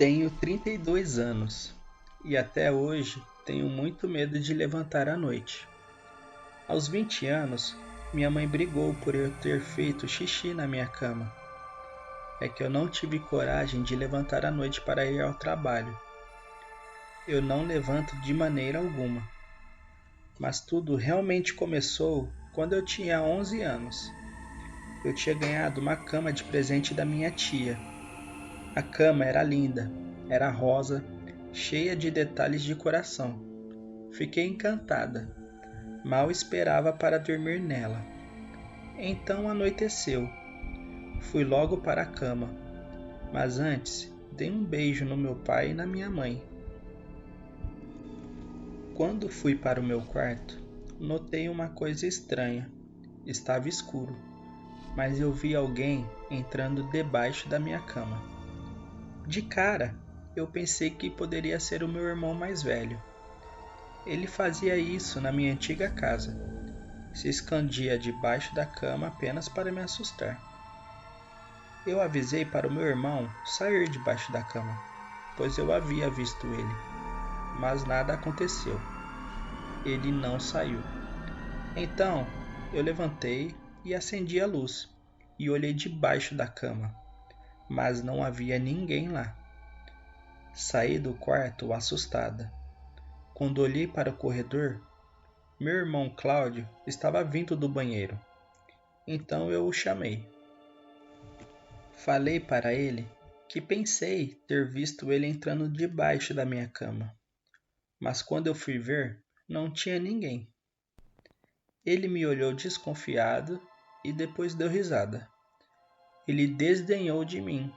Tenho 32 anos e até hoje tenho muito medo de levantar à noite. Aos 20 anos, minha mãe brigou por eu ter feito xixi na minha cama. É que eu não tive coragem de levantar à noite para ir ao trabalho. Eu não levanto de maneira alguma. Mas tudo realmente começou quando eu tinha 11 anos. Eu tinha ganhado uma cama de presente da minha tia. A cama era linda, era rosa, cheia de detalhes de coração. Fiquei encantada. Mal esperava para dormir nela. Então anoiteceu. Fui logo para a cama, mas antes dei um beijo no meu pai e na minha mãe. Quando fui para o meu quarto, notei uma coisa estranha. Estava escuro, mas eu vi alguém entrando debaixo da minha cama. De cara, eu pensei que poderia ser o meu irmão mais velho. Ele fazia isso na minha antiga casa. Se escondia debaixo da cama apenas para me assustar. Eu avisei para o meu irmão sair debaixo da cama, pois eu havia visto ele, mas nada aconteceu. Ele não saiu. Então, eu levantei e acendi a luz e olhei debaixo da cama, mas não havia ninguém lá. Saí do quarto assustada. Quando olhei para o corredor, meu irmão Cláudio estava vindo do banheiro. Então eu o chamei. Falei para ele que pensei ter visto ele entrando debaixo da minha cama, mas quando eu fui ver, não tinha ninguém. Ele me olhou desconfiado e depois deu risada. Ele desdenhou de mim,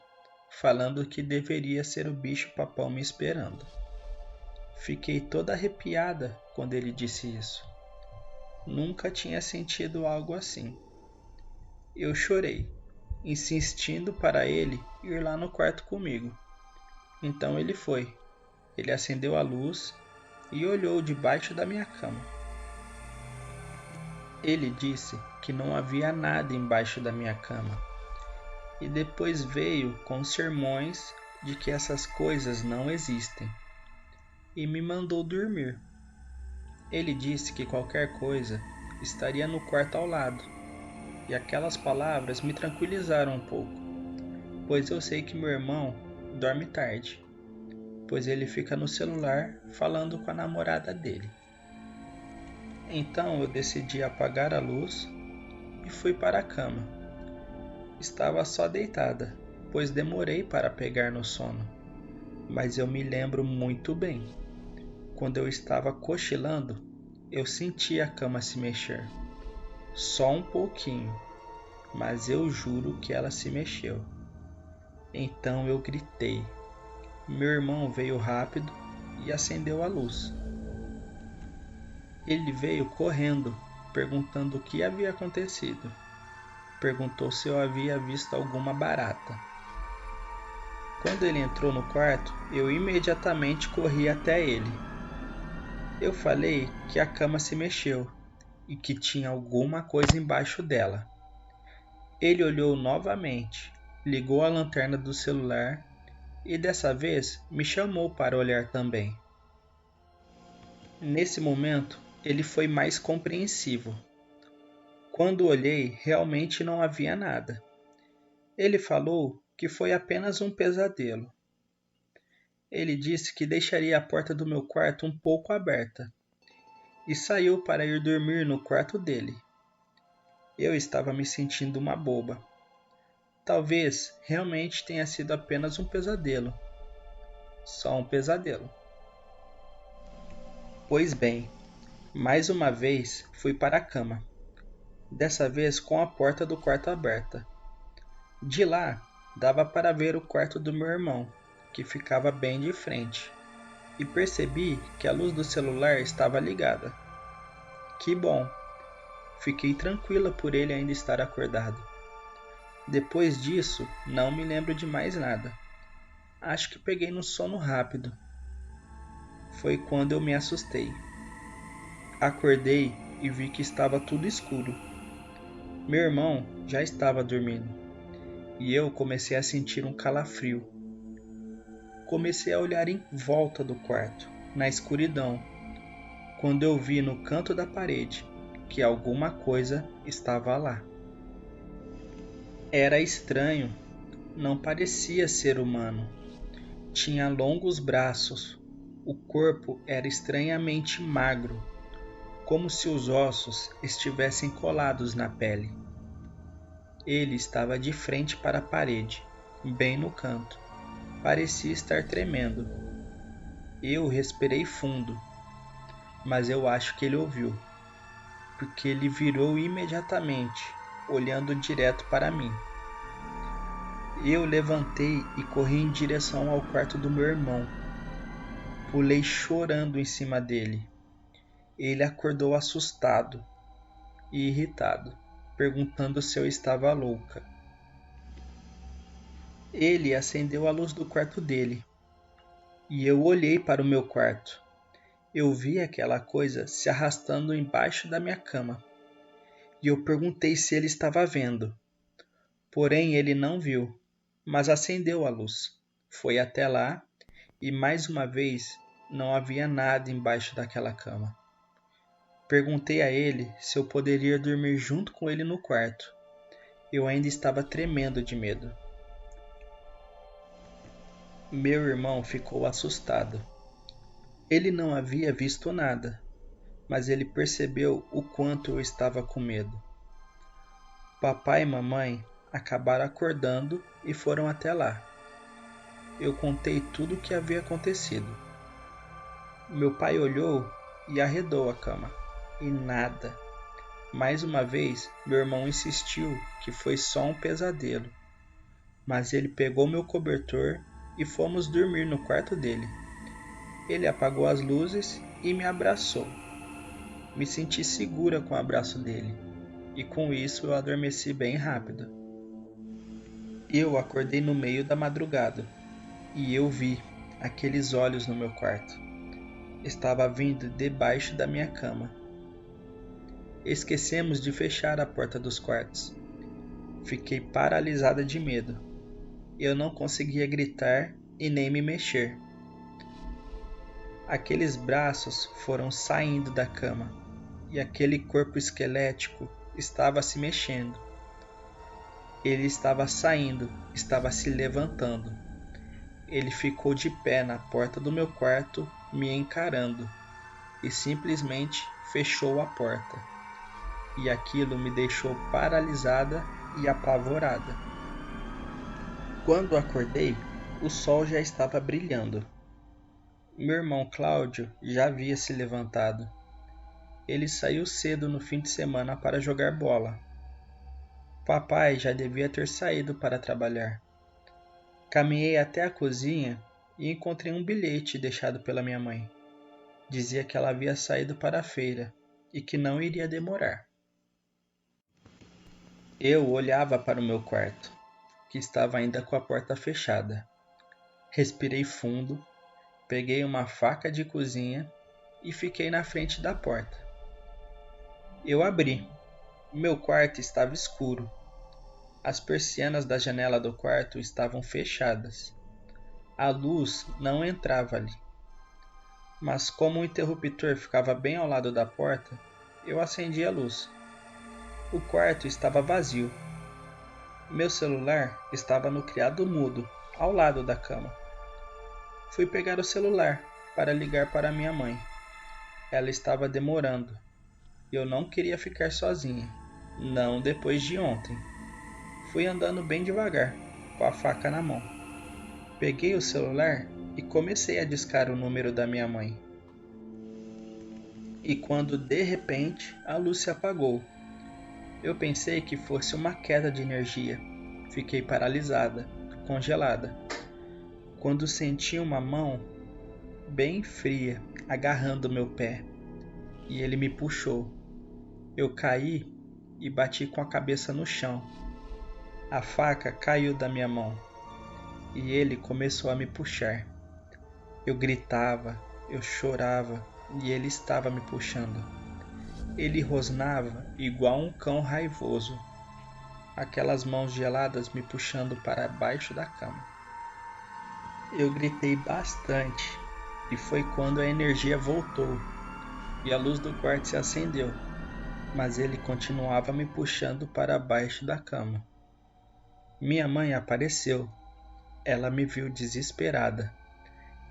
falando que deveria ser o bicho-papão me esperando. Fiquei toda arrepiada quando ele disse isso. Nunca tinha sentido algo assim. Eu chorei, insistindo para ele ir lá no quarto comigo. Então ele foi. Ele acendeu a luz e olhou debaixo da minha cama. Ele disse que não havia nada embaixo da minha cama. E depois veio com sermões de que essas coisas não existem. E me mandou dormir. Ele disse que qualquer coisa estaria no quarto ao lado. E aquelas palavras me tranquilizaram um pouco, pois eu sei que meu irmão dorme tarde, pois ele fica no celular falando com a namorada dele. Então eu decidi apagar a luz e fui para a cama. Estava só deitada, pois demorei para pegar no sono, mas eu me lembro muito bem. Quando eu estava cochilando, eu senti a cama se mexer. Só um pouquinho, mas eu juro que ela se mexeu. Então eu gritei. Meu irmão veio rápido e acendeu a luz. Ele veio correndo, perguntando o que havia acontecido. Perguntou se eu havia visto alguma barata. Quando ele entrou no quarto, eu imediatamente corri até ele. Eu falei que a cama se mexeu e que tinha alguma coisa embaixo dela. Ele olhou novamente, ligou a lanterna do celular e dessa vez me chamou para olhar também. Nesse momento, ele foi mais compreensivo. Quando olhei, realmente não havia nada. Ele falou que foi apenas um pesadelo. Ele disse que deixaria a porta do meu quarto um pouco aberta e saiu para ir dormir no quarto dele. Eu estava me sentindo uma boba. Talvez realmente tenha sido apenas um pesadelo. Só um pesadelo. Pois bem, mais uma vez fui para a cama. Dessa vez com a porta do quarto aberta. De lá, dava para ver o quarto do meu irmão, que ficava bem de frente, e percebi que a luz do celular estava ligada. Que bom! Fiquei tranquila por ele ainda estar acordado. Depois disso, não me lembro de mais nada. Acho que peguei no sono rápido. Foi quando eu me assustei. Acordei e vi que estava tudo escuro. Meu irmão já estava dormindo, e eu comecei a sentir um calafrio. Comecei a olhar em volta do quarto, na escuridão, quando eu vi no canto da parede que alguma coisa estava lá. Era estranho, não parecia ser humano. Tinha longos braços, o corpo era estranhamente magro, como se os ossos estivessem colados na pele. Ele estava de frente para a parede, bem no canto. Parecia estar tremendo. Eu respirei fundo, mas eu acho que ele ouviu, porque ele virou imediatamente, olhando direto para mim. Eu levantei e corri em direção ao quarto do meu irmão. Pulei chorando em cima dele. Ele acordou assustado e irritado, perguntando se eu estava louca. Ele acendeu a luz do quarto dele e eu olhei para o meu quarto. Eu vi aquela coisa se arrastando embaixo da minha cama e eu perguntei se ele estava vendo. Porém, ele não viu, mas acendeu a luz. Foi até lá e mais uma vez não havia nada embaixo daquela cama. Perguntei a ele se eu poderia dormir junto com ele no quarto. Eu ainda estava tremendo de medo. Meu irmão ficou assustado. Ele não havia visto nada, mas ele percebeu o quanto eu estava com medo. Papai e mamãe acabaram acordando e foram até lá. Eu contei tudo o que havia acontecido. Meu pai olhou e arredou a cama. E nada. Mais uma vez, meu irmão insistiu que foi só um pesadelo. Mas ele pegou meu cobertor e fomos dormir no quarto dele. Ele apagou as luzes e me abraçou. Me senti segura com o abraço dele, e com isso eu adormeci bem rápido. Eu acordei no meio da madrugada, e eu vi aqueles olhos no meu quarto. Estava vindo debaixo da minha cama. Esquecemos de fechar a porta dos quartos. Fiquei paralisada de medo. Eu não conseguia gritar e nem me mexer. Aqueles braços foram saindo da cama e aquele corpo esquelético estava se mexendo. Ele estava saindo, estava se levantando. Ele ficou de pé na porta do meu quarto, me encarando, e simplesmente fechou a porta. E aquilo me deixou paralisada e apavorada. Quando acordei, o sol já estava brilhando. Meu irmão Cláudio já havia se levantado. Ele saiu cedo no fim de semana para jogar bola. Papai já devia ter saído para trabalhar. Caminhei até a cozinha e encontrei um bilhete deixado pela minha mãe. Dizia que ela havia saído para a feira e que não iria demorar. Eu olhava para o meu quarto, que estava ainda com a porta fechada. Respirei fundo, peguei uma faca de cozinha e fiquei na frente da porta. Eu abri. Meu quarto estava escuro. As persianas da janela do quarto estavam fechadas. A luz não entrava ali. Mas como o interruptor ficava bem ao lado da porta, eu acendi a luz. O quarto estava vazio. Meu celular estava no criado mudo, ao lado da cama. Fui pegar o celular para ligar para minha mãe. Ela estava demorando. Eu não queria ficar sozinha, não depois de ontem. Fui andando bem devagar, com a faca na mão. Peguei o celular e comecei a discar o número da minha mãe. E quando de repente a luz se apagou. Eu pensei que fosse uma queda de energia. Fiquei paralisada, congelada. Quando senti uma mão bem fria agarrando meu pé e ele me puxou. Eu caí e bati com a cabeça no chão. A faca caiu da minha mão e ele começou a me puxar. Eu gritava, eu chorava e ele estava me puxando. Ele rosnava igual um cão raivoso. Aquelas mãos geladas me puxando para baixo da cama. Eu gritei bastante e foi quando a energia voltou e a luz do quarto se acendeu, mas ele continuava me puxando para baixo da cama. Minha mãe apareceu. Ela me viu desesperada.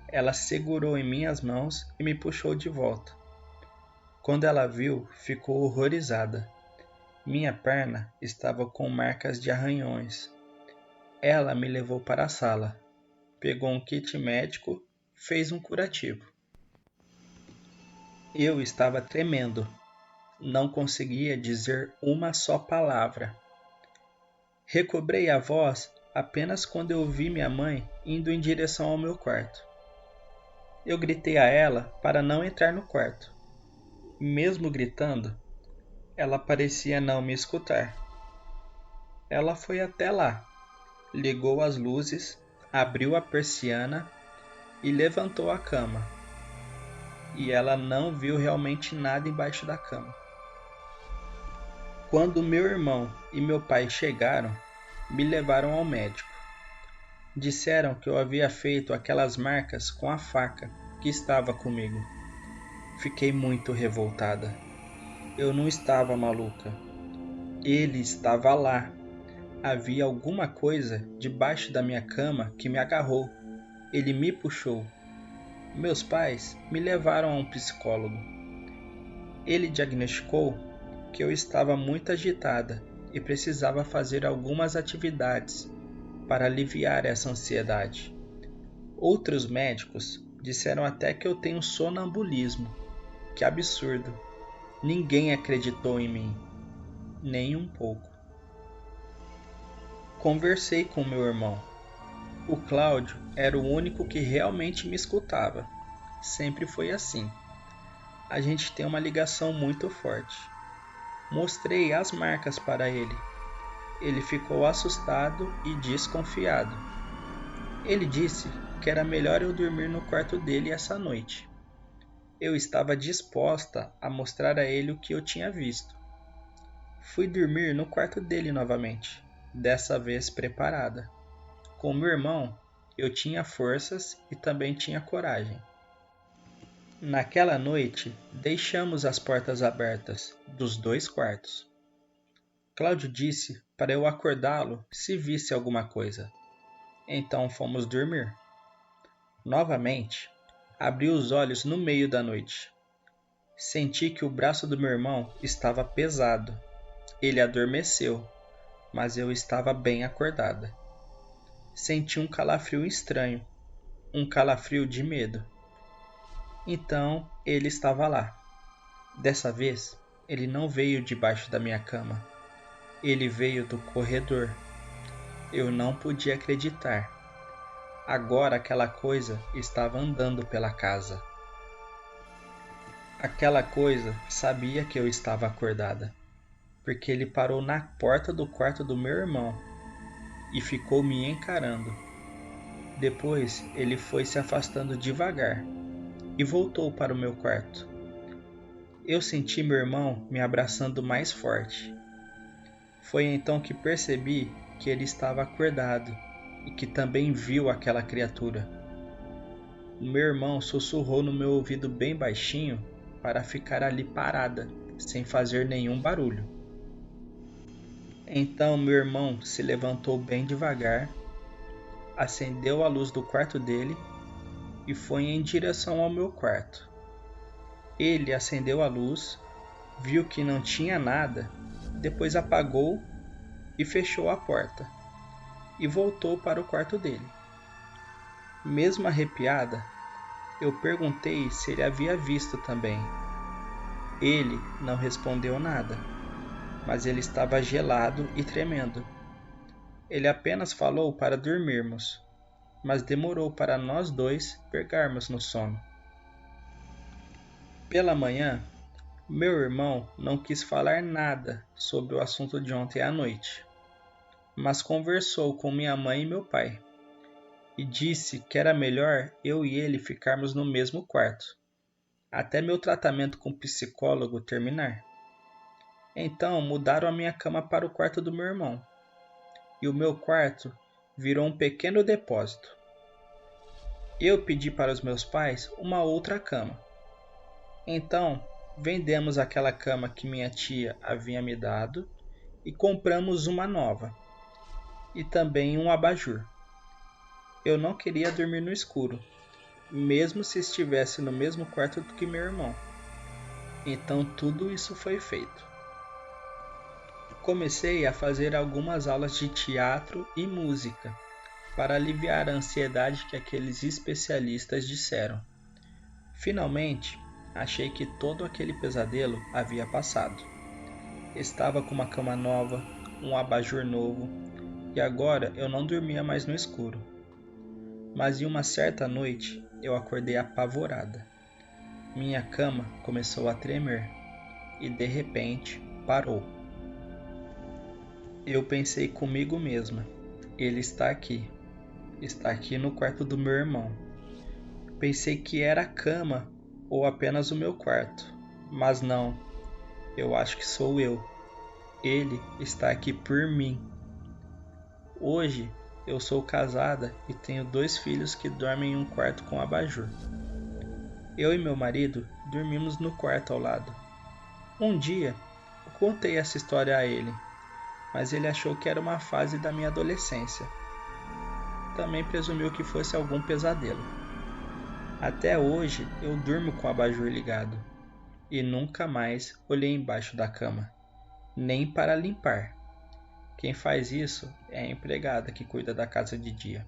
Ela segurou em minhas mãos e me puxou de volta. Quando ela viu, ficou horrorizada. Minha perna estava com marcas de arranhões. Ela me levou para a sala, pegou um kit médico, fez um curativo. Eu estava tremendo, não conseguia dizer uma só palavra. Recobrei a voz apenas quando eu vi minha mãe indo em direção ao meu quarto. Eu gritei a ela para não entrar no quarto. Mesmo gritando, ela parecia não me escutar. Ela foi até lá, ligou as luzes, abriu a persiana e levantou a cama. E ela não viu realmente nada embaixo da cama. Quando meu irmão e meu pai chegaram, me levaram ao médico. Disseram que eu havia feito aquelas marcas com a faca que estava comigo. Fiquei muito revoltada. Eu não estava maluca. Ele estava lá. Havia alguma coisa debaixo da minha cama que me agarrou. Ele me puxou. Meus pais me levaram a um psicólogo. Ele diagnosticou que eu estava muito agitada e precisava fazer algumas atividades para aliviar essa ansiedade. Outros médicos disseram até que eu tenho sonambulismo. Que absurdo! Ninguém acreditou em mim, nem um pouco. Conversei com meu irmão. O Cláudio era o único que realmente me escutava. Sempre foi assim. A gente tem uma ligação muito forte. Mostrei as marcas para ele. Ele ficou assustado e desconfiado. Ele disse que era melhor eu dormir no quarto dele essa noite. Eu estava disposta a mostrar a ele o que eu tinha visto. Fui dormir no quarto dele novamente, dessa vez preparada. Com meu irmão, eu tinha forças e também tinha coragem. Naquela noite, deixamos as portas abertas dos dois quartos. Cláudio disse para eu acordá-lo se visse alguma coisa. Então fomos dormir. Novamente, abri os olhos no meio da noite. Senti que o braço do meu irmão estava pesado. Ele adormeceu, mas eu estava bem acordada. Senti um calafrio estranho, um calafrio de medo. Então ele estava lá. Dessa vez, ele não veio debaixo da minha cama. Ele veio do corredor. Eu não podia acreditar. Agora aquela coisa estava andando pela casa. Aquela coisa sabia que eu estava acordada, porque ele parou na porta do quarto do meu irmão e ficou me encarando. Depois ele foi se afastando devagar e voltou para o meu quarto. Eu senti meu irmão me abraçando mais forte. Foi então que percebi que ele estava acordado e que também viu aquela criatura. O meu irmão sussurrou no meu ouvido bem baixinho para ficar ali parada, sem fazer nenhum barulho. Então meu irmão se levantou bem devagar, acendeu a luz do quarto dele e foi em direção ao meu quarto. Ele acendeu a luz, viu que não tinha nada, depois apagou e fechou a porta e voltou para o quarto dele. Mesmo arrepiada, eu perguntei se ele havia visto também. Ele não respondeu nada, mas ele estava gelado e tremendo. Ele apenas falou para dormirmos, mas demorou para nós dois pegarmos no sono. Pela manhã, meu irmão não quis falar nada sobre o assunto de ontem à noite, mas conversou com minha mãe e meu pai, e disse que era melhor eu e ele ficarmos no mesmo quarto, até meu tratamento com o psicólogo terminar. Então mudaram a minha cama para o quarto do meu irmão, e o meu quarto virou um pequeno depósito. Eu pedi para os meus pais uma outra cama. Então, vendemos aquela cama que minha tia havia me dado e compramos uma nova, e também um abajur. Eu não queria dormir no escuro, mesmo se estivesse no mesmo quarto do que meu irmão. Então tudo isso foi feito. Comecei a fazer algumas aulas de teatro e música para aliviar a ansiedade que aqueles especialistas disseram. Finalmente, achei que todo aquele pesadelo havia passado. Estava com uma cama nova, um abajur novo, e agora eu não dormia mais no escuro. Mas em uma certa noite, eu acordei apavorada. Minha cama começou a tremer e de repente parou. Eu pensei comigo mesma: ele está aqui no quarto do meu irmão. Pensei que era a cama ou apenas o meu quarto, mas não, eu acho que sou eu. Ele está aqui por mim. Hoje eu sou casada e tenho 2 filhos que dormem em um quarto com abajur. Eu e meu marido dormimos no quarto ao lado. Um dia eu contei essa história a ele, mas ele achou que era uma fase da minha adolescência. Também presumiu que fosse algum pesadelo. Até hoje eu durmo com o abajur ligado e nunca mais olhei embaixo da cama, nem para limpar. Quem faz isso é a empregada que cuida da casa de dia.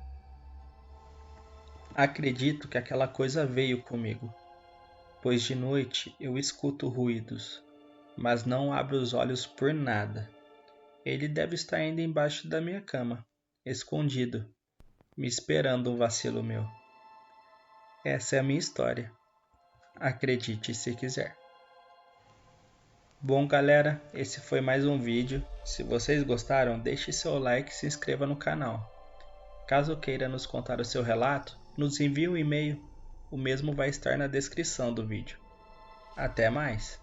Acredito que aquela coisa veio comigo, pois de noite eu escuto ruídos, mas não abro os olhos por nada. Ele deve estar ainda embaixo da minha cama, escondido, me esperando um vacilo meu. Essa é a minha história. Acredite se quiser. Bom, galera, esse foi mais um vídeo. Se vocês gostaram, deixe seu like e se inscreva no canal. Caso queira nos contar o seu relato, nos envie um e-mail. O mesmo vai estar na descrição do vídeo. Até mais!